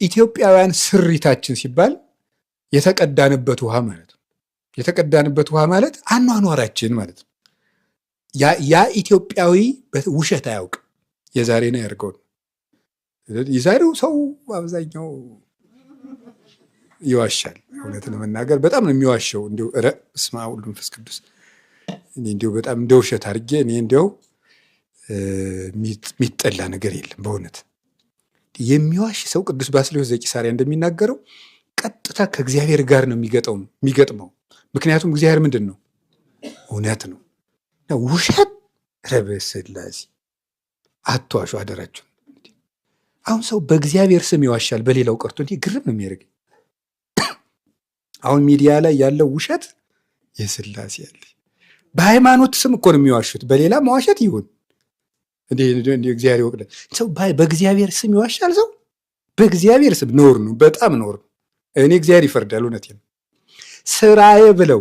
ኢትዮጵያውያን ስሪታችን ሲባል የተቀዳንበት ውሃ ማለት ነው። የተቀዳንበት ውሃ ማለት አኗኗራችን ማለት ነው። ያ ኢትዮጵያዊ ውሸት አያውቅም። የዛሬ ነው ያድርገው። የዛሬው ሰው አብዛኛው ይዋሻል። እውነት ለመናገር በጣም ነው የሚዋሸው። እንዲሁ እስመ አብ ወወልድ ወመንፈስ ቅዱስ እንዲሁ በጣም እንደ ውሸት አድርጌ እኔ እንዲያው የሚጠላ ነገር የለም በእውነት የሚዋሽ ሰው ቅዱስ ባስልዮስ ዘቂሳርያ እንደሚናገረው ቀጥታ ከእግዚአብሔር ጋር ነው የሚገጥመው። ምክንያቱም እግዚአብሔር ምንድን ነው? እውነት ነው። ውሸት ረበስላሴ አትዋሹ አደራችሁ። አሁን ሰው በእግዚአብሔር ስም ይዋሻል፣ በሌላው ቀርቶ እንዲህ ግርም ነው የሚያደርገኝ። አሁን ሚዲያ ላይ ያለው ውሸት የስላሴ ያለ በሃይማኖት ስም እኮ ነው የሚዋሹት። በሌላ መዋሸት ይሁን እንደ እግዚአብሔር ይወቅደ። ሰው በእግዚአብሔር ስም ይዋሻል። ሰው በእግዚአብሔር ስም ኖር ነው፣ በጣም ኖር ነው። እኔ እግዚአብሔር ይፈርዳል። እውነቴን ነው። ስራዬ ብለው